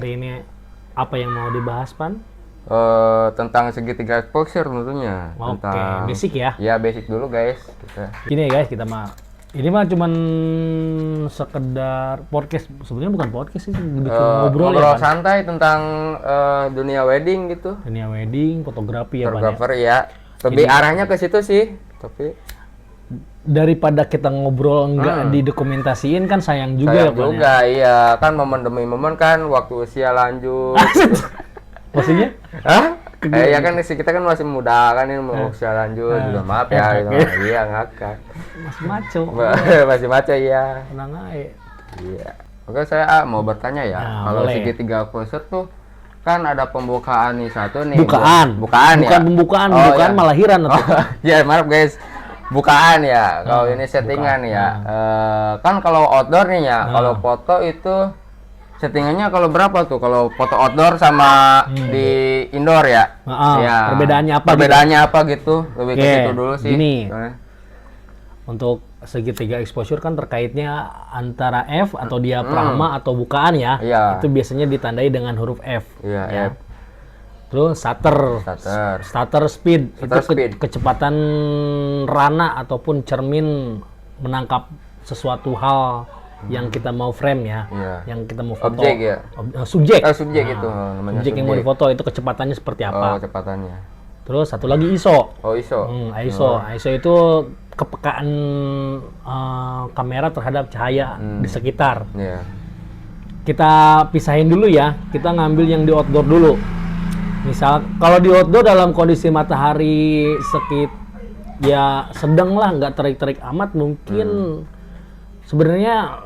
Hari ini apa yang mau dibahas, Pan? Tentang segitiga exposure tentunya. Oke, Tentang basic ya. Ya basic dulu guys. Gini ya guys, ini mah cuman sekedar podcast. Sebenarnya bukan podcast sih, lebih ke ngobrol ya, Pan? Santai tentang dunia wedding gitu. Dunia wedding, fotografi ya, Pan ya. Fotografer ya. Lebih arahnya ke situ sih. Tapi Daripada kita ngobrol enggak didokumentasiin kan sayang juga ya, sayang Pan ya. juga, iya kan momen demi momen kan waktu usia lanjut. Maksudnya? Hah? Ya kan kita kan masih muda kan ini mau usia lanjut juga maaf ya gitu. Iya ngakak. Masih maco. Masih maco ya. Tenang aja. Iya. Oke saya mau bertanya ya. Nah, Kalau boleh. segitiga exposure tuh kan ada pembukaan nih satu nih. Bukaan Bukan ya. Pembukaan, ya. malah lahiran atau. Ya maaf guys. Bukaan ya. Kalau ini settingan ya. Kan kalau outdoor nih ya. Kalau foto itu settingannya kalau berapa tuh? Kalau foto outdoor sama di indoor ya? Ya. Perbedaannya apa gitu? Lebih ke situ dulu sih. Gini. Untuk segitiga exposure kan terkaitnya antara F atau diafragma atau bukaan ya. Iya. Itu biasanya ditandai dengan huruf F. Iya, ya. F. Terus stutter speed. Kecepatan rana ataupun cermin menangkap sesuatu hal yang kita mau frame ya, yang kita mau foto. Objek ya? Subjek. Subjek itu namanya. Subjek yang mau difoto itu kecepatannya seperti apa? Kecepatannya. Terus satu lagi ISO. ISO. ISO itu kepekaan kamera terhadap cahaya di sekitar. Iya. Kita pisahin dulu ya. Kita ngambil yang di outdoor dulu. Misal kalau di outdoor dalam kondisi matahari ya sedang lah, nggak terik-terik amat, mungkin sebenarnya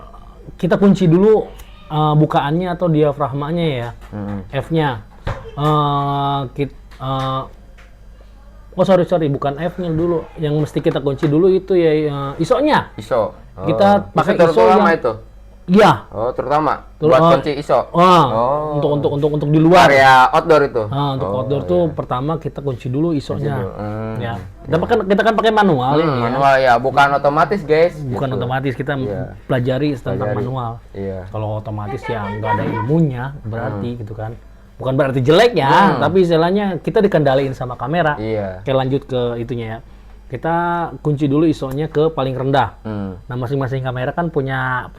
kita kunci dulu bukaannya atau diafragmanya ya, F-nya. Sorry, bukan F-nya dulu. Yang mesti kita kunci dulu itu ya ISO-nya. ISO. Kita pakai ISO terutama yang itu. Iya. Terutama buat kunci ISO. Untuk di luar. Area outdoor itu. Untuk outdoor tuh pertama kita kunci dulu ISO-nya. Ya. Kita kan pakai manual ya. Manual ya, bukan otomatis guys. Bukan gitu. otomatis, kita pelajari tentang manual. Iya. Kalau otomatis ya nggak ada ilmunya berarti gitu kan. Bukan berarti jelek ya, tapi istilahnya kita dikendaliin sama kamera. Iya. Oke, lanjut ke itunya ya. Kita kunci dulu ISO-nya ke paling rendah. Nah, masing-masing kamera kan punya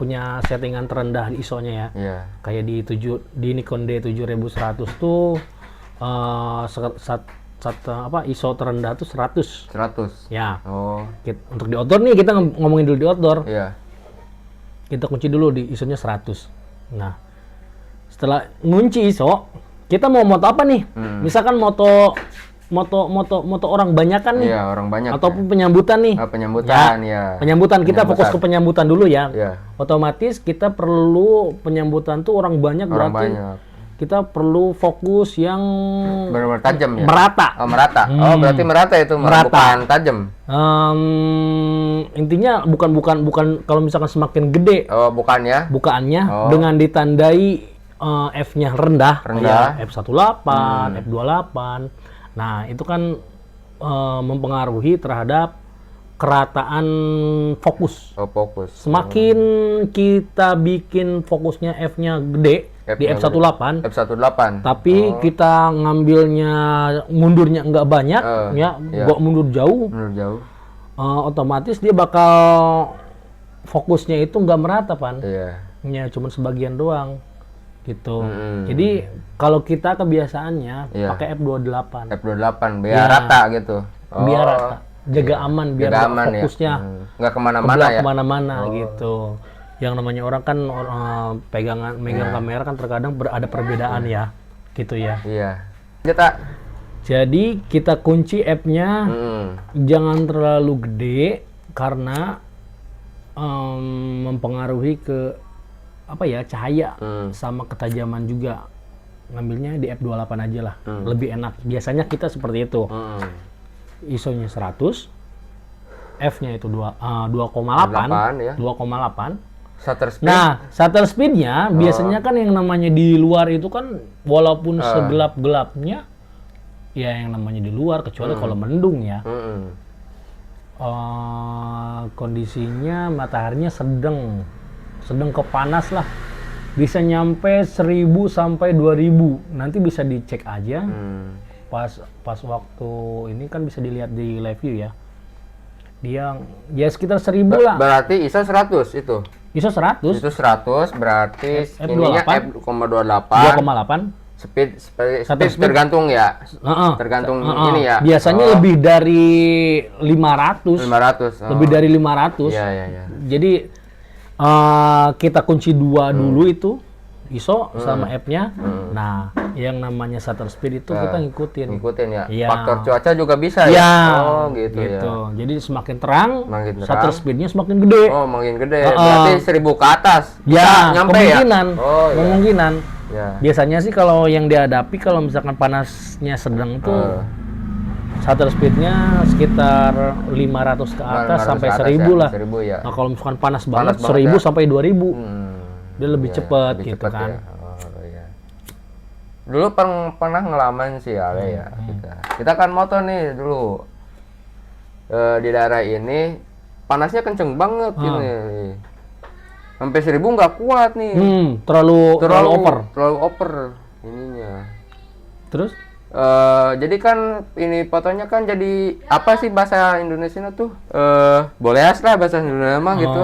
settingan terendah di ISO-nya ya. Iya. Kayak di Nikon D7100 tuh ISO terendah tuh 100. 100. Ya. Untuk di outdoor nih, kita ngomongin dulu di outdoor. Iya. Kita kunci dulu di ISO-nya 100. Nah, setelah ngunci ISO, kita mau moto apa nih? Misalkan moto orang banyakan nih. Iya, orang banyak. Ataupun penyambutan nih. Penyambutan ya. Penyambutan, kita fokus ke penyambutan dulu ya. Iya. Otomatis kita perlu penyambutan tuh orang banyak, berarti kita perlu fokus yang benar-benar tajam ya. Merata. Merata. Berarti merata itu bukan tajam. Intinya bukan kalau misalkan semakin gede. Bukan ya. Bukaannya dengan ditandai F-nya rendah. Ya, F18, F28. Nah, itu kan mempengaruhi terhadap kerataan fokus. Fokus. Semakin kita bikin fokusnya F-nya gede di F18, tapi kita ngambilnya mundurnya nggak banyak, gua mundur jauh. Otomatis dia bakal fokusnya itu nggak merata, Pan. Iya. Ya, cuma sebagian doang. Gitu. Jadi kalau kita kebiasaannya pakai F28. F28 biar rata gitu. Biar rata. Jaga aman biar fokusnya nggak kemana-mana ya. Kemana-mana gitu. Yang namanya orang kan megang kamera kan terkadang ada perbedaan ya. Gitu ya. Iya. Jadi kita kunci F-nya jangan terlalu gede karena mempengaruhi ke cahaya sama ketajaman juga. Ngambilnya di F28 aja lah, lebih enak. Biasanya kita seperti itu. ISO-nya 100, F-nya itu 2,8 ya. 2,8. Shutter speed. Nah, shutter speed-nya biasanya kan yang namanya di luar itu kan walaupun segelap-gelapnya ya yang namanya di luar, kecuali kalau mendung ya. Kondisinya mataharinya sedang ke panas lah, bisa nyampe 1000 sampai 2000. Nanti bisa dicek aja. Pas waktu ini kan bisa dilihat di live view ya. Dia ya sekitar 1000 lah. Berarti ISO 100 itu. ISO 100. Itu 100 berarti ininya f2.8. 2,8. Speed tergantung ya. Tergantung ini ya. Biasanya lebih dari 500. 500. Lebih dari 500. Iya. Jadi kita kunci 2 dulu itu ISO sama F-nya. Nah, yang namanya shutter speed itu kita ngikutin ya. Iya. Faktor cuaca juga bisa ya. Ya, Oh, gitu ya. Jadi semakin terang, shutter terang. speednya semakin gede. Oh, makin gede. Berarti 1000 ke atas. Ya, nyampe kemungkinan. Ya? Oh, iya. Kemungkinan. Ya. Biasanya sih kalau yang dihadapi kalau misalkan panasnya sedang tuh shutter speednya sekitar 500 ke atas sampai 1000 lah. 1000 ya. Nah, kalau misalkan panas banget 1000 sampai 2000. Dia lebih cepat lebih gitu cepet kan. Ya. Oh, iya. Dulu pernah ngalamin sih Ale ya kita kan moto nih dulu di daerah ini panasnya kenceng banget ini. Sampai 1000 nggak kuat nih. Terlalu over. Terlalu over ininya. Terus? Jadi kan ini fotonya kan jadi apa sih bahasa Indonesia tuh? Boleas lah bahasa Indonesia mah gitu.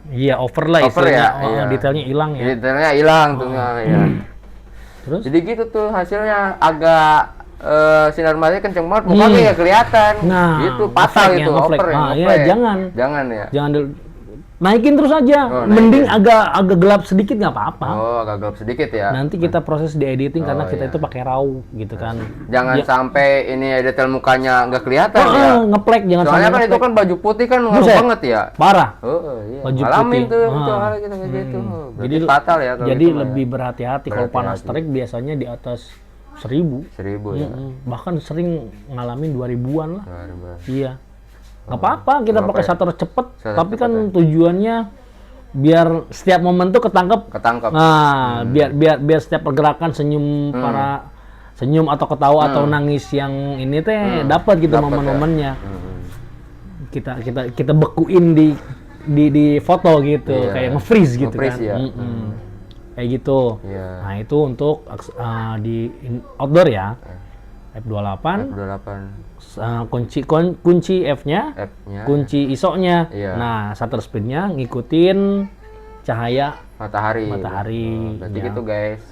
Iya over lah istilahnya. Detailnya hilang ya. Detailnya hilang tuh ya. Terus? Jadi gitu tuh hasilnya agak sinar matanya kenceng banget, mukanya ya kelihatan. Nah, itu fatal itu over ya. Iya, jangan ya. Jangan naikin terus aja. Mending agak gelap sedikit nggak apa-apa. Oh, agak gelap sedikit ya. Nanti kita proses di editing karena kita itu pakai raw gitu kan. Jangan sampai ini detail mukanya nggak kelihatan ya. Ngeplek jangan soalnya kan itu kan baju putih kan ngaruh banget ya. Parah. Iya. Baju Ngalamin putih. tuh itu hal gitu gitu. Jadi fatal ya kalau jadi gitu lebih berhati-hati kalau panas terik biasanya di atas 1000. 1000 ya. Bahkan sering ngalamin 2000-an lah. 2000. Iya. Nggak apa-apa kita pakai shutter cepet, tapi kan tujuannya biar setiap momen tuh ketangkep. Nah, biar setiap pergerakan senyum senyum atau ketawa atau nangis yang ini teh dapat gitu momen-momennya. Kita bekuin di foto gitu, kayak nge-freeze gitu kan. Ya. Kayak gitu. Nah, itu untuk di outdoor ya. F28. Kunci F-nya, kunci ISO-nya. Nah, shutter speed-nya ngikutin cahaya matahari. Berarti gitu guys.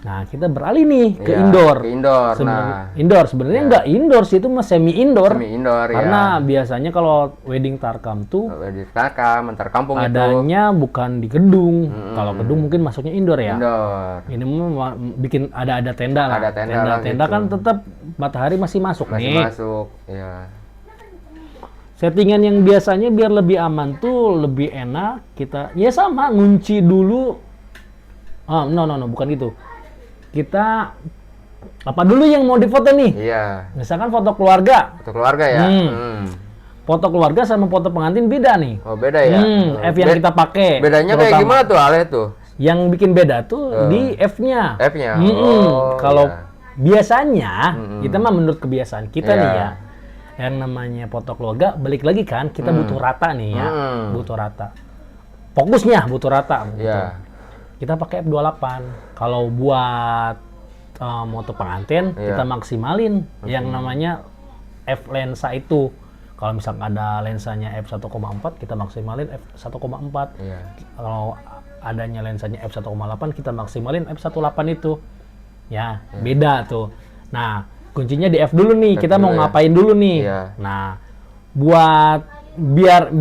Nah, kita beralih nih ke indoor. Indoor sebenarnya nggak indoor sih, itu mah semi indoor. Karena biasanya kalau wedding tarkam tuh kampung adanya bukan di gedung. Kalau gedung mungkin masuknya indoor ya. Ini mah bikin ada tenda lah. Tenda gitu. Kan tetap matahari masih masuk nih. Ya. Settingan yang biasanya biar lebih aman tuh lebih enak kita ya sama ngunci dulu. Bukan gitu. Kita apa dulu yang mau difoto nih? Iya. Misalkan foto keluarga. Foto keluarga ya. Foto keluarga sama foto pengantin beda nih. Oh, beda ya. F yang kita pakai. Bedanya kayak gimana tuh Ale tuh? Yang bikin beda tuh di F-nya. F-nya. Kalau biasanya kita mah menurut kebiasaan kita nih ya. Yang namanya foto keluarga balik lagi kan kita butuh rata nih ya. Butuh rata. Fokusnya butuh rata gitu. Kita pakai F28. Kalau buat moto pengantin, kita maksimalin yang namanya F lensa itu. Kalau misalkan ada lensanya F1,4, kita maksimalin F1,4. Kalau adanya lensanya F1,8, kita maksimalin F1.8 itu. Ya, beda tuh. Nah, kuncinya di F dulu nih. Kita mau ngapain dulu nih. Nah, buat biar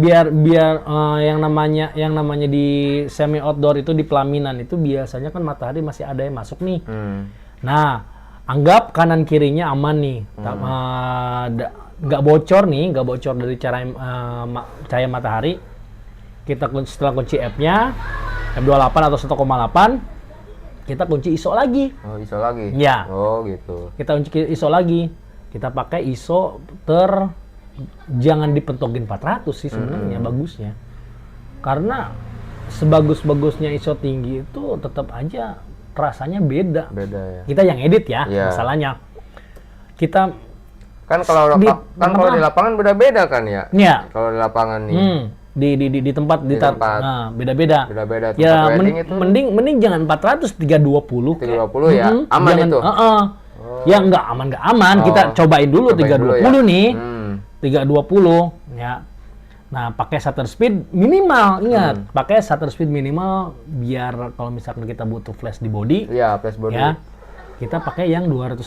yang namanya di semi outdoor itu di pelaminan itu biasanya kan matahari masih ada yang masuk nih. Nah, anggap kanan kirinya aman nih, nggak bocor dari cahaya matahari. Kita setelah kunci F-nya F28 atau 1,8 kita kunci ISO lagi. Oh, ISO lagi. Ya. Oh, gitu. Kita kunci ISO lagi. Kita pakai ISO jangan dipentogin 400 sih sebenarnya bagusnya. Karena sebagus-bagusnya ISO tinggi itu tetap aja rasanya beda. Ya. Kita yang edit ya, masalahnya. Kita kan kalau di lapangan beda-beda kan ya? Iya. Kalau di lapangan nih. di tempat Di tempat. nah, beda-beda. Beda-beda tempat Ya wedding itu. mending jangan 400, 320. 320 ya. Aman jangan, itu. Ya nggak aman. Kita cobain dulu Cobain 320 dulu ya. nih. 320 ya. Nah, pakai shutter speed minimal, ingat, pakai shutter speed minimal biar kalau misalkan kita butuh flash di body, Iya, flash body. ya, kita pakai yang 250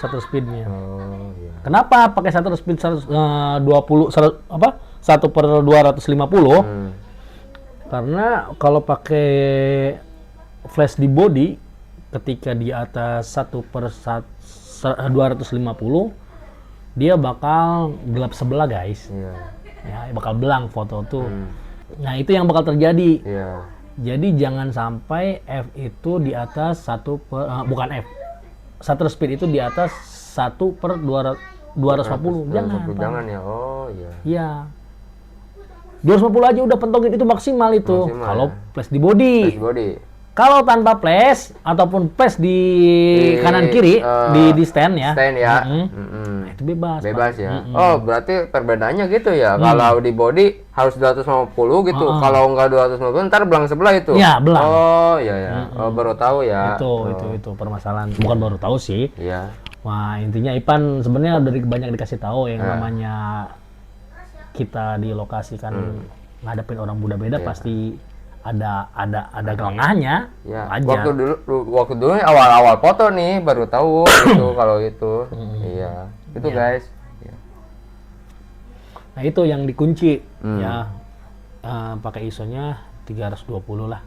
shutter speednya. Oh, iya. Kenapa pakai shutter speed 1/250? Karena kalau pakai flash di body, ketika di atas 1/250, dia bakal gelap sebelah, guys. Iya. Ya, bakal belang foto tuh. Nah, itu yang bakal terjadi. Iya. Jadi jangan sampai f itu di atas bukan f. Shutter speed itu di atas 1/250. Jangan. Jangan ya. Oh, iya. Iya. 250 aja udah pentogin, itu maksimal itu. Maksimal, Kalau ya. flash di body. Flash body. Kalau tanpa flash ataupun flash di kanan kiri di stand ya. Stand ya. Nah, itu bebas. Bebas Pak. ya. Oh, berarti perbedaannya gitu ya. Kalau di body harus 250 gitu. Kalau nggak 250 ntar belang sebelah itu. Ya, belang. Oh, iya ya. Oh, baru tahu ya. Itu permasalahan. Bukan baru tahu sih. Iya. Wah, intinya Ipan sebenarnya dari banyak dikasih tahu yang namanya kita di lokasi kan ngadepin orang muda beda pasti ada kelengahnya. Ya. Wajar. Waktu dulu awal-awal foto nih baru tahu itu kalau itu. Iya. Itu guys. Ya. Nah, itu yang dikunci ya. Pakai ISO-nya 320 lah.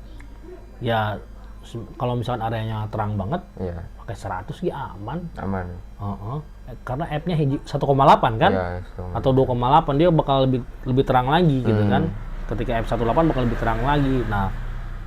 Ya kalau misalkan areanya terang banget, Iya. pakai 100 ya aman. Aman. Karena app-nya 1,8 kan? Iya, Atau 2,8 dia bakal lebih terang lagi gitu kan. Ketika F18 bakal lebih terang lagi. Nah,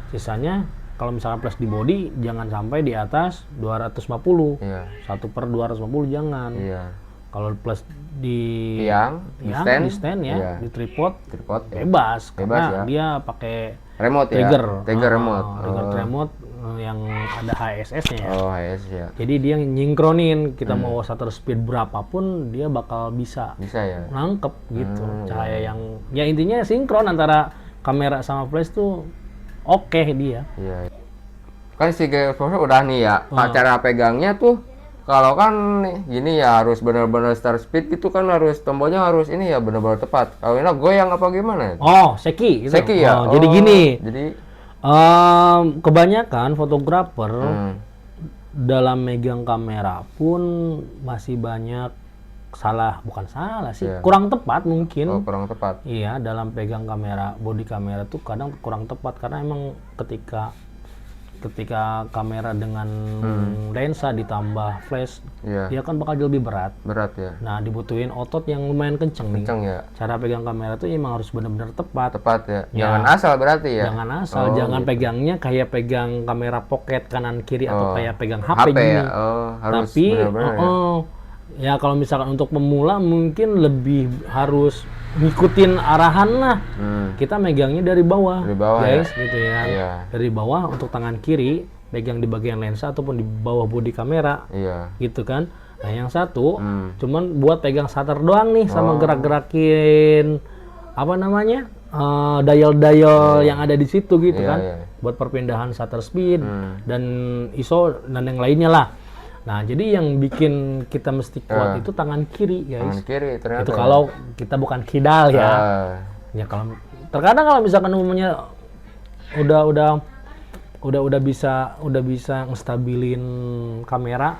sisanya kalau misalkan flash di body jangan sampai di atas 250. Iya. 1/250 jangan. Iya. Kalau plus di Di stand ya, iya. di tripod ya. bebas karena ya. dia pakai Remote trigger, ya. Trigger remote. remote yang ada HSS-nya ya. Oh, yes ya. Jadi dia nyingkronin kita mau shutter speed berapapun dia bakal bisa Bisa ya. nangkep gitu. Cahaya yang ya intinya sinkron antara kamera sama flash tuh oke dia. Iya. Kan si G-Force udah nih ya. Cara pegangnya tuh kalau kan gini ya harus benar-benar star speed gitu kan harus tombolnya harus ini ya benar-benar tepat. Kalau ini goyang apa gimana? Oh, seki gitu. Seki ya. Jadi gini. Jadi kebanyakan fotografer dalam megang kamera pun masih banyak bukan salah sih, kurang tepat mungkin. Oh, kurang tepat. Iya, dalam pegang kamera, body kamera tuh kadang kurang tepat karena emang ketika kamera dengan lensa ditambah flash, dia kan bakal lebih berat. Berat ya. Nah, dibutuhin otot yang lumayan kenceng nih. Ya. Cara pegang kamera tuh emang harus benar-benar tepat. Tepat ya. Jangan asal berarti ya. Jangan asal, jangan pegangnya kayak pegang kamera pocket kanan kiri atau kayak pegang HP gini. Ya. Harus tapi benar-benar ya kalau misalkan untuk pemula mungkin lebih harus ngikutin arahan lah. Kita megangnya dari bawah, guys, ya. gitu ya. Iya. Dari bawah untuk tangan kiri pegang di bagian lensa ataupun di bawah bodi kamera. Iya. Gitu kan. Nah, yang satu cuman buat pegang shutter doang nih sama gerak-gerakin apa namanya? Dial-dial yang ada di situ gitu kan. Buat perpindahan shutter speed dan ISO dan yang lainnya lah. Nah, jadi yang bikin kita mesti kuat itu tangan kiri, guys. Tangan kiri ternyata. Itu kalau kita bukan kidal ya. Ya kalau terkadang kalau misalkan umumnya udah bisa ngestabilin kamera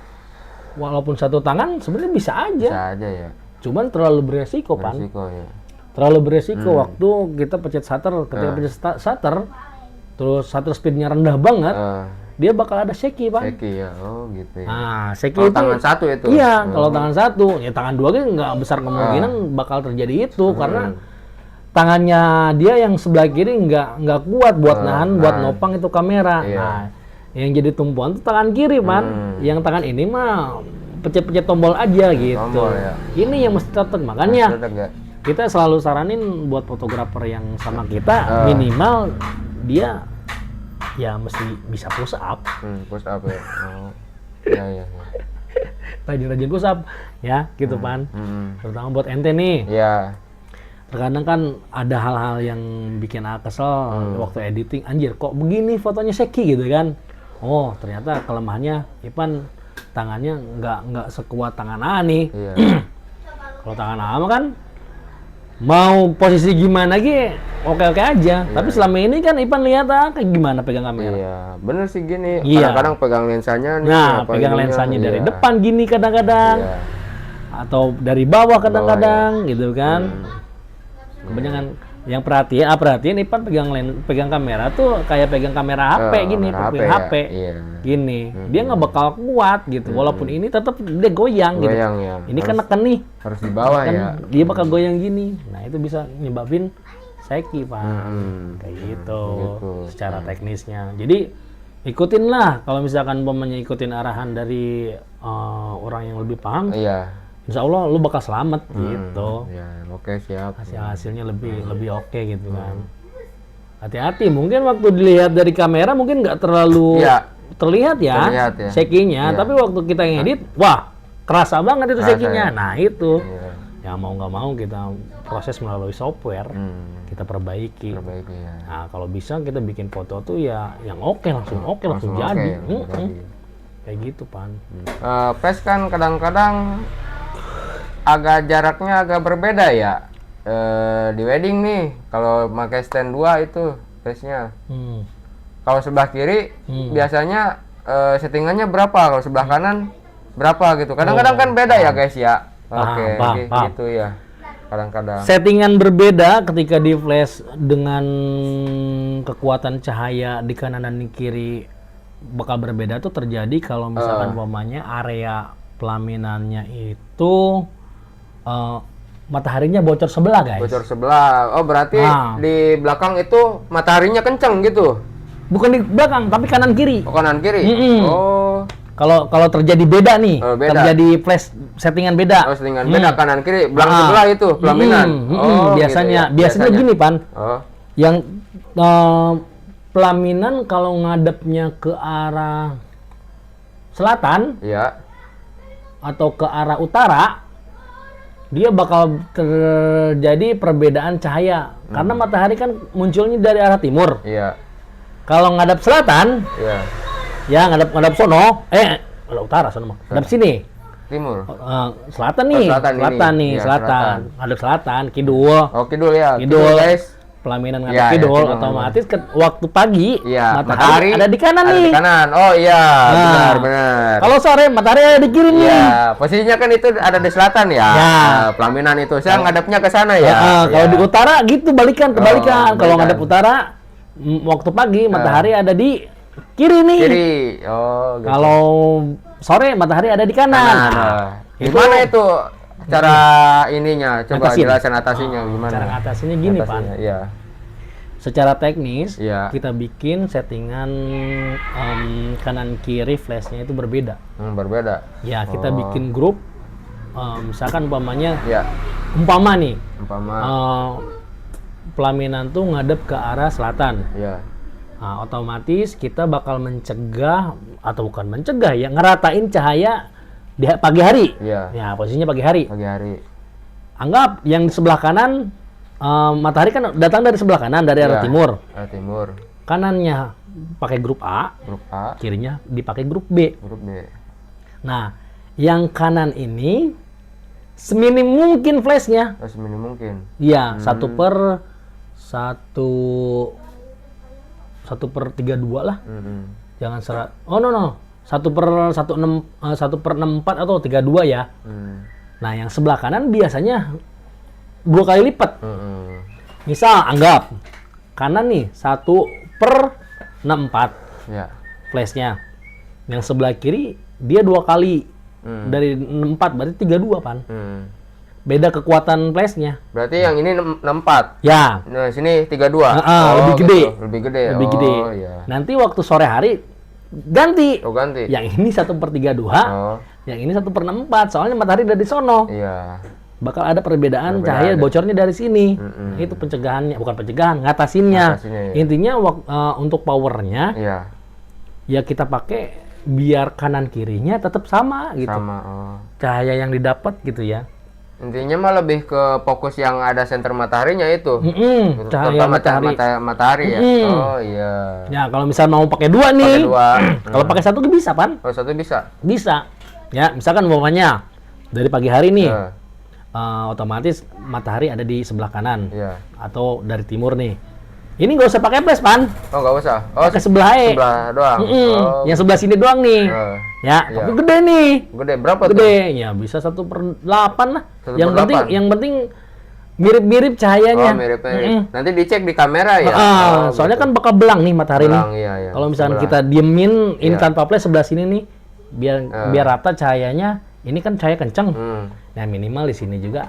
walaupun satu tangan sebenarnya bisa aja. Bisa aja ya. Cuman terlalu beresiko, Pan. Ya. Terlalu beresiko waktu kita pencet shutter, ketika pencet shutter terus shutter speednya rendah banget. Dia bakal ada seki, Pak. Seki ya, oh gitu ya. Nah, seki kalau itu tangan satu itu. Iya, kalau tangan satu, ya tangan dua kan nggak besar kemungkinan bakal terjadi itu karena tangannya dia yang sebelah kiri nggak kuat buat nahan, buat nopang itu kamera. Nah, yang jadi tumpuan tuh tangan kiri, Man. Yang tangan ini mah pencet-pencet tombol aja gitu. Tombol, ya. Ini yang mesti tetap, makanya kita selalu saranin buat fotografer yang sama kita minimal dia ya mesti bisa push up. Push up ya. Oh. Ya. Rajin-rajin push up ya, gitu Pan. Terutama buat ente nih. Iya. terkadang kan ada hal-hal yang bikin kesel waktu editing. Anjir, kok begini fotonya shaky gitu kan? Oh, ternyata kelemahannya Ipan tangannya nggak sekuat tangan Ani. Iya. Kalau tangan Ama kan mau posisi gimana lagi oke-oke aja. Tapi selama ini kan Ipan lihat kayak gimana pegang kamera. Iya, bener sih gini. Iya. Kadang-kadang pegang lensanya nih. Nah, apa pegang ininya, lensanya dari iya. depan gini kadang-kadang. Iya. Atau dari bawah kadang-kadang gitu kan. Kebanyakan yang perhatian Ipan pegang kamera tuh kayak pegang kamera HP gini, kamera pegang HP. ya? Iya. Gini. Dia nggak bakal kuat gitu. Walaupun ini tetap dia goyang gitu. Goyang, ya. Ini kan neken nih. Harus di bawah Kan ya. dia bakal goyang gini. Nah, itu bisa nyebabin shaky, Pak. Kayak gitu. Secara teknisnya. Jadi ikutin lah kalau misalkan umpamanya ikutin arahan dari orang yang lebih paham. Iya. Insya Allah lu bakal selamat gitu. Ya, oke, siap. Hasilnya lebih oke gitu kan. Hati-hati, mungkin waktu dilihat dari kamera mungkin nggak terlalu Iya. terlihat ya, ya. shaky-nya. Iya. Tapi waktu kita ngedit, wah kerasa banget itu Kerasa, shaky-nya. ya. Nah itu, Iya. ya mau nggak mau kita proses melalui software, kita perbaiki. Perbaiki ya. Nah kalau bisa kita bikin foto tuh ya yang oke langsung jadi. Kayak gitu Pan. Flash kan kadang-kadang agak jaraknya agak berbeda ya. Di wedding nih, kalau pakai stand 2 itu flashnya. Kalau sebelah kiri biasanya settingannya berapa? Kalau sebelah kanan berapa gitu? Kadang-kadang kan beda ya guys ya. Oke, paham. gitu ya. Kadang-kadang. Settingan berbeda ketika di flash dengan kekuatan cahaya di kanan dan di kiri bakal berbeda tuh terjadi kalau misalkan umpamanya area pelaminannya itu mataharinya bocor sebelah guys. Bocor sebelah. Oh berarti di belakang itu mataharinya kenceng gitu? Bukan di belakang tapi kanan kiri. Oh kanan kiri. Oh. Kalau terjadi beda nih, Beda. terjadi flash settingan beda. Oh settingan beda kanan kiri. Belakang sebelah itu pelaminan. Oh biasanya gitu ya. biasanya gini Pan. Oh. Yang pelaminan kalau ngadepnya ke arah selatan Iya. atau ke arah utara, dia bakal terjadi perbedaan cahaya. Karena matahari kan munculnya dari arah timur. Iya. Kalau ngadap selatan, Iya. ya ngadap sono, ngadap utara sono mah. Ngadap sini. Timur. Selatan nih, selatan ini. Iya, selatan. Ngadap selatan, kidul. Oh kidul ya. Kidul guys. Pelaminan ngadap Iya, kidul, kidul. otomatis waktu pagi Iya. matahari ada di kanan ada nih. di kanan. Oh iya. Benar. Kalau sore matahari ada di kiri nih. Iya, posisinya kan itu ada di selatan ya. Ya. Pelaminan itu. Saya ngadapnya ke sana ya. Kalau di utara gitu kebalikan. Kalau balikan. ngadap utara waktu pagi matahari ada di kiri nih. Kiri. Oh, gitu. Kalau sore matahari ada di kanan. Gimana itu cara ininya? Coba Ngatasin. jelasin atasinya gimana? Cara ngatasinnya gini, Pak. Iya. Secara teknis, Iya. kita bikin settingan kanan kiri flashnya itu berbeda. Berbeda. Ya, kita bikin grup. Misalkan umpamanya, Iya. umpama nih, Umpama. pelaminan tuh ngadep ke arah selatan. Iya. Nah, otomatis kita bakal mencegah atau bukan mencegah ya, ngeratain cahaya di pagi hari. Iya. Ya, posisinya pagi hari. Pagi hari. Anggap yang di sebelah kanan matahari kan datang dari sebelah kanan dari arah Iya. timur. Arah timur. Kanannya pakai grup A, Grup A. kirinya dipakai grup B. Grup B. Nah, yang kanan ini seminim mungkin flashnya. Seminim mungkin. Iya, 1/32 lah. Jangan serat. Oh no. 1/64 atau 32 ya. Nah, yang sebelah kanan biasanya 2 kali lipat. Misal anggap kanan nih 1/64 Ya. flashnya. Yang sebelah kiri dia 2 kali dari 64 berarti 32 Pan. Beda kekuatan flashnya. Berarti yang ini 64. Ya. Nah, sini 32. Lebih gede. Gitu. Lebih gede. Lebih gede. Iya. Nanti waktu sore hari ganti. Oh, ganti. Yang ini 1/32. Oh. Yang ini 1/64. Soalnya matahari dari sono. Iya. Bakal ada perbedaan cahaya bocornya dari sini. Itu pencegahannya, bukan pencegahan, ngatasinnya. Ngatasinnya, iya. Intinya untuk powernya Iya. ya kita pakai biar kanan kirinya tetap sama gitu. Sama. Oh. Cahaya yang didapat gitu ya. Intinya mah lebih ke fokus yang ada senter mataharinya itu. Cahaya Terutama matahari. matahari ya. Oh iya. Ya kalau misal mau pakai dua nih, Pakai dua. kalau pakai satu tuh bisa pan? Oh, satu bisa. Bisa. Ya misalkan umpamanya dari pagi hari nih, Iya. otomatis matahari ada di sebelah kanan Iya. atau dari timur nih. Ini nggak usah pakai flash pan, Oh, nggak usah. Oh, pakai sebelah sebelah doang. Oh, Yang sebelah sini doang nih. Ya, Iya. tapi gede nih. gede berapa tuh? Gede, ya bisa 1/8 lah. 1/8. Yang penting mirip-mirip cahayanya. Oh, mirip-mirip. Nanti dicek di kamera ya. Soalnya kan bakal belang nih matahari Belang, nih. iya, iya. Kalau misalnya Belang. kita diemin ini Iya. tanpa flash sebelah sini nih, biar rata cahayanya. Ini kan cahaya kenceng. Nah minimal di sini juga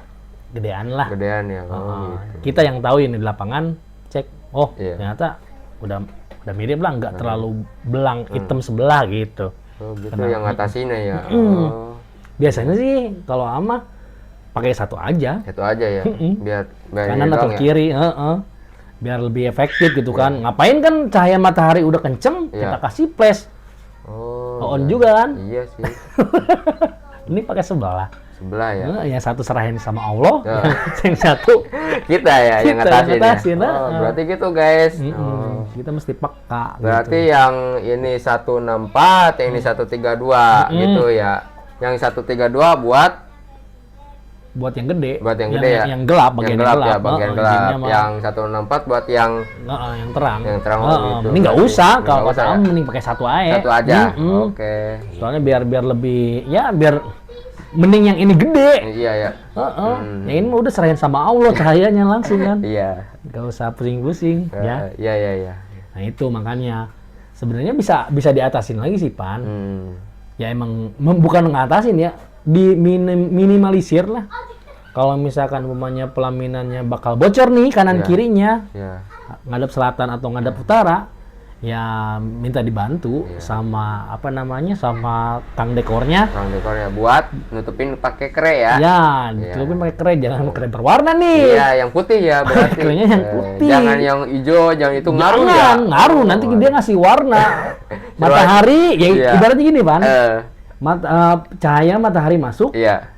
gedean lah. Gedean ya. Oh, gitu. Kita yang tahu ini di lapangan cek. Oh Iya. ternyata udah mirip lah, nggak terlalu belang hitam sebelah gitu. Oh, gitu yang ngatasinnya ya. Oh, Biasanya sih kalau ama pakai satu aja. itu aja ya. Biar Kanan ini atau doang ya. kiri, biar lebih efektif gitu kan. Ngapain kan cahaya matahari udah kenceng, Iya. kita kasih flash, Oh, on juga kan. iya sih. Ini pakai sebelah. Sebelah ya. Yang satu serahin sama Allah, Ya. yang satu Kita ya yang Kita ngatasin. ngatasin, Ya. Oh, berarti gitu guys. Oh. kita mesti peka. Berarti yang ini 164, yang ini 132 gitu ya. Yang 132 buat yang gede, buat yang gede ya. yang gelap, bagian yang gelap ya, gelap, bagian gelap. jinnya mah- Yang 164 buat yang yang terang. Yang terang, Heeh, gitu. mending nggak Berarti usah, nggak kalau usah kata ya? Am mending pakai satu aja. satu aja. Mm-mm. Oke. Soalnya biar lebih, ya biar mending yang ini gede. Iya ya. Heeh. Yang ini mah udah serahin sama Allah cahayanya langsung kan. Iya. Gak usah pusing-pusing ya. Iya iya iya. Nah itu makanya sebenarnya bisa diatasin lagi sih Pan. Ya emang bukan ngatasin ya, minimalisir lah. Kalau misalkan umpamanya pelaminannya bakal bocor nih kanan Iya. kirinya, Iya. ngadep selatan atau ngadep utara, ya minta dibantu sama apa namanya, sama kang dekornya. Orang dekor ya buat nutupin pakai kre ya. Ya, ditutupin pakai kre, jangan kre berwarna nih. Iya, yang putih ya berarti. Krenya yang putih. Jangan yang hijau, jangan itu ngaruh ya. Jangan, ngaruh nanti dia ngasih warna. Matahari, ya Iya. ibaratnya gini Pan. Eh, Cahaya matahari masuk, iya.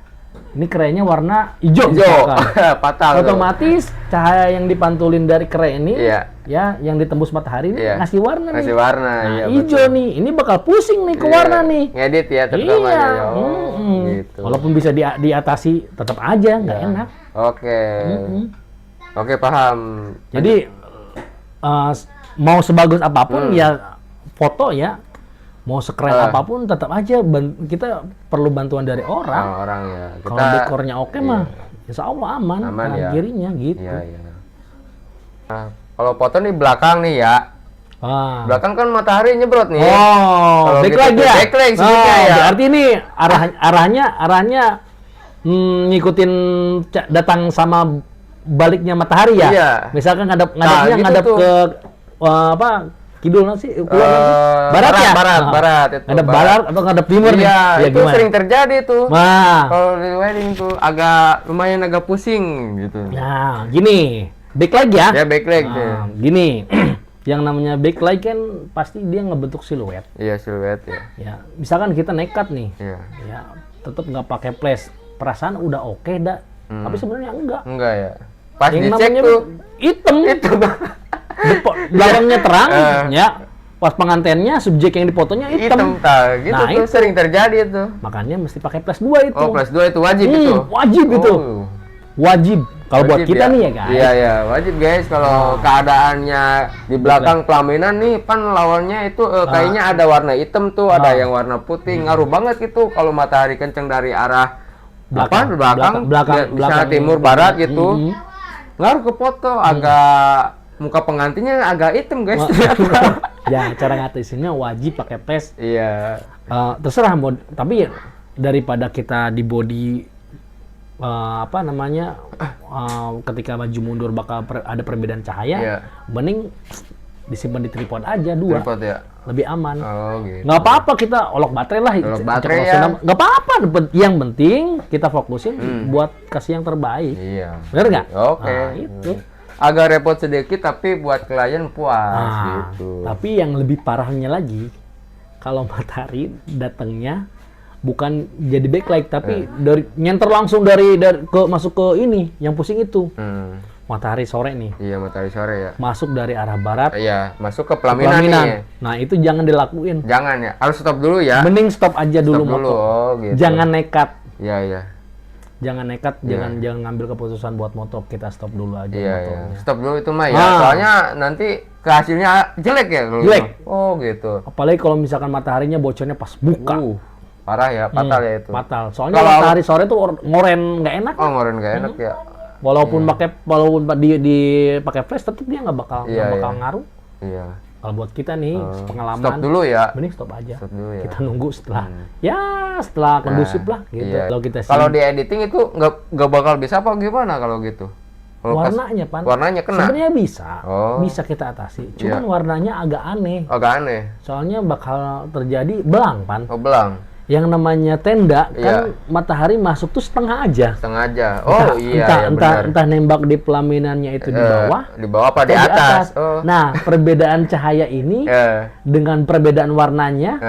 ini kerenya warna hijau. Hijau. misalkan. Patah. tuh. Otomatis cahaya yang dipantulin dari kre ini, Iya. ya yang ditembus matahari ini Iya. ngasih warna nih. Ngasih warna, Nah, iya, hijau betul. nih, ini bakal pusing nih ke Iya, warna nih. Ngedit ya terutama Iya. ya. Oh, gitu. Walaupun bisa diatasi, tetap aja nggak Iya. enak. Oke. Oke, paham. Jadi mau sebagus apapun ya foto ya, mau sekeren apapun tetap aja kita perlu bantuan dari orang. Orang ya. Kalau dekornya oke mah, insya Allah aman, Aman kanan ya. kirinya gitu. Iya, iya. Nah, kalau foto nih belakang nih ya. Ah. Belakang kan matahari nyebrot nih. Oh, Kalau backlight gitu, ya. backlight sebutnya ya. Berarti ini arahnya ngikutin datang sama baliknya matahari ya. Iya. Misalkan ngadepnya gitu ngadep tuh. ke kidul nasi, barat ya. Barat itu. Ngadep barat atau ngadep timur nih? Iya, Ya, itu gimana? sering terjadi tuh. Nah, Kalau di wedding tuh lumayan agak pusing gitu. nah, gini, backlight ya. Ya backlight Nah, ya. gini, yang namanya backlight kan pasti dia ngebentuk siluet. Iya siluet ya. Ya, misalkan kita nekat nih, Iya. ya tetap nggak pakai flash, perasaan udah oke dah, tapi sebenarnya enggak. Enggak ya. Pas Yang dicek namanya tuh hitam, belakangnya terang, ya. Pas pengantennya subjek yang difotonya hitam. hitam gitu Nah, tuh itu. sering terjadi tuh. Makanya mesti pakai flash 2 itu. Oh, plus 2 itu wajib itu. Wajib itu. Oh. Wajib. Kalau buat Wajib kita ya? nih ya guys. Iya ya, wajib guys kalau keadaannya di belakang pelaminan nih pan lawannya itu kayaknya ada warna hitam tuh, ada yang warna putih. Ngaruh banget itu kalau matahari kenceng dari arah belakang, misalnya timur barat gitu. Ngaruh ke foto agak muka pengantinnya agak hitam guys. Ya, cara ngatasinnya wajib pakai flash. Iya. Terserah mau, tapi daripada kita di body apa namanya ketika maju mundur bakal ada perbedaan cahaya, Iya. mending disimpan di tripod aja 2, Tripod ya. lebih aman. Oh gitu. Nggak apa-apa kita olok baterai lah, Olok baterai cek ya. senam. Nggak apa-apa, yang penting kita fokusin buat kasih yang terbaik. Iya. Bener nggak? Oke. Nah, itu. Agak repot sedikit tapi buat klien puas Nah, gitu. tapi yang lebih parahnya lagi, kalau matahari datangnya bukan jadi backlight tapi dari nyenter langsung dari ke masuk ke ini yang pusing itu. Matahari sore nih. Iya, matahari sore ya. Masuk dari arah barat. Iya, masuk ke pelaminan nih. Nah, itu jangan dilakuin. Jangan ya. Harus stop dulu ya. Mending stop aja dulu Stop dulu. motor. Oh, gitu. Jangan nekat. Iya, iya. Jangan nekat, jangan ngambil keputusan buat motor. Kita stop dulu aja Iya, motornya. iya. Stop dulu itu mah ya. Soalnya nanti hasilnya jelek ya kalau Jelek. gitu. Oh, gitu. Apalagi kalau misalkan mataharinya bocornya pas buka. Parah ya, fatal ya itu. Fatal. Soalnya matahari sore tuh ngoren nggak enak. Oh, ngoren nggak enak ya. Walaupun di pakai flash tetap dia nggak bakal ngaruh. Iya. Kalau buat kita nih pengalaman. Stop dulu ya. Mending stop aja. Stop dulu ya. Kita nunggu setelah kondusif lah gitu. Iya. Kalau kita Kalau di editing itu nggak bakal bisa apa gimana kalau gitu? Kalau warnanya warnanya kena. Sebenarnya bisa. Oh. Bisa kita atasi. Cuman warnanya agak aneh. Agak aneh. Soalnya bakal terjadi belang, Pan. Oh, belang. Yang namanya tenda kan matahari masuk tuh setengah aja. Setengah aja. Oh Entah nembak di pelaminannya itu di bawah. Di bawah apa di atas? Oh. Nah, perbedaan cahaya ini dengan perbedaan warnanya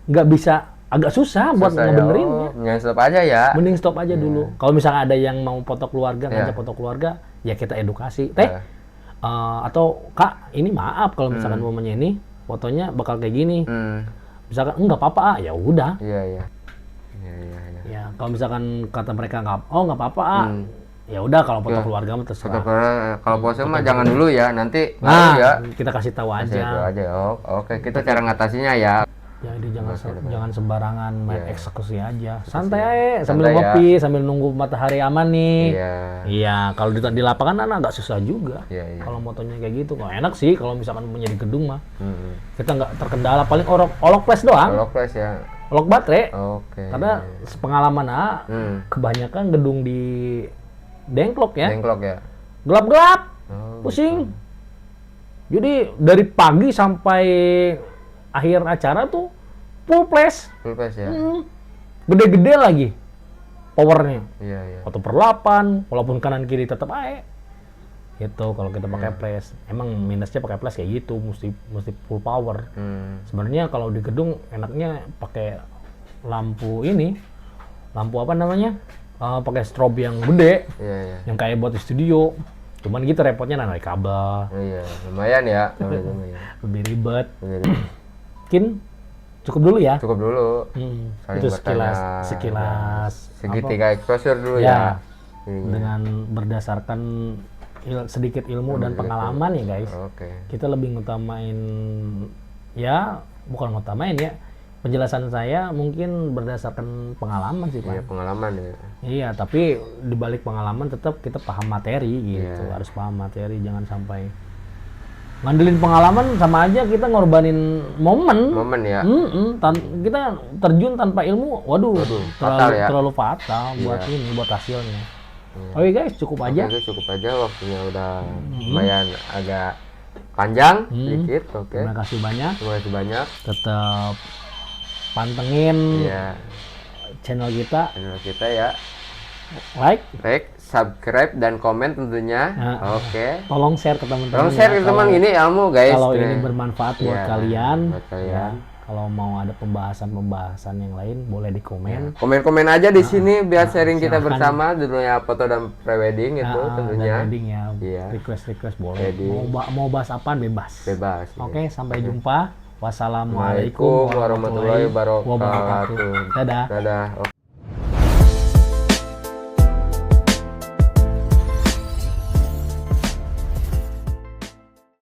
nggak bisa, agak susah buat ngebenerinnya. Mending stop aja ya. Mending stop aja dulu. Kalau misalnya ada yang mau foto keluarga, ngajak foto keluarga, ya kita edukasi. Atau Kak, ini maaf kalau misalkan momennya ini fotonya bakal kayak gini. Misalkan enggak apa-apa, ya udah. Iya. Ya, kalau misalkan kata mereka nggak apa-apa, ya udah kalau foto keluarga mah terserah. Kalau pose mah jangan dulu ya, nanti ya kita kasih tahu aja. Oke, kita cara ngatasinya ya. Jadi jangan sembarangan main eksekusi aja. Santai aja sambil ngopi, sambil nunggu matahari aman nih. Iya, kalau di lapangan agak susah juga. Kalau motonya kayak gitu, kok enak sih kalau misalkan menjadi gedung mah. Kita nggak terkendala, paling olok flash doang. Olok flash ya. Olok baterai. Oke. Karena sepengalaman kebanyakan gedung di Dengklok ya. Dengklok ya. Gelap-gelap. Pusing. Jadi dari pagi sampai akhir acara tuh full flash. Full flash ya. Gede-gede lagi powernya. Iya. 1/8, walaupun kanan kiri tetap ae. Gitu kalau kita pakai flash. Emang minusnya pakai flash kayak gitu, mesti full power. Sebenarnya kalau di gedung enaknya pakai lampu ini. Lampu apa namanya? Pakai strobe yang gede. Iya. Yang kayak buat di studio. Cuman gitu repotnya narik kabel. Iya, lumayan ya. Lebih ribet. Mungkin cukup dulu ya. Cukup dulu. Itu sekilas segitiga exposure dulu ya. Dengan berdasarkan sedikit ilmu dan pengalaman ya guys. Kita lebih ngutamain bukan ngutamain ya. Penjelasan saya mungkin berdasarkan pengalaman sih, Pak. Iya, pengalaman ya. Iya, tapi di balik pengalaman tetap kita paham materi gitu. Harus paham materi, jangan sampai ngandelin pengalaman, sama aja kita ngorbanin momen ya. Kita terjun tanpa ilmu, terlalu fatal buat buat hasilnya. Oke guys, cukup aja. Waktunya udah lumayan agak panjang sedikit. Terima kasih banyak. Tetap pantengin channel kita ya. Like, subscribe dan komen tentunya. Tolong share ke teman-teman. Tolong share ke teman, ini ilmu guys. Kalau ini bermanfaat buat kalian. Ya. Kalau mau ada pembahasan yang lain boleh di komen. Komen aja di sini biar sharing kita bersama, judulnya foto dan prewedding itu tentunya. Wedding ya. Request boleh. Mau bahas apaan bebas. Oke, sampai jumpa. Wassalamualaikum warahmatullahi wabarakatuh. Dadah.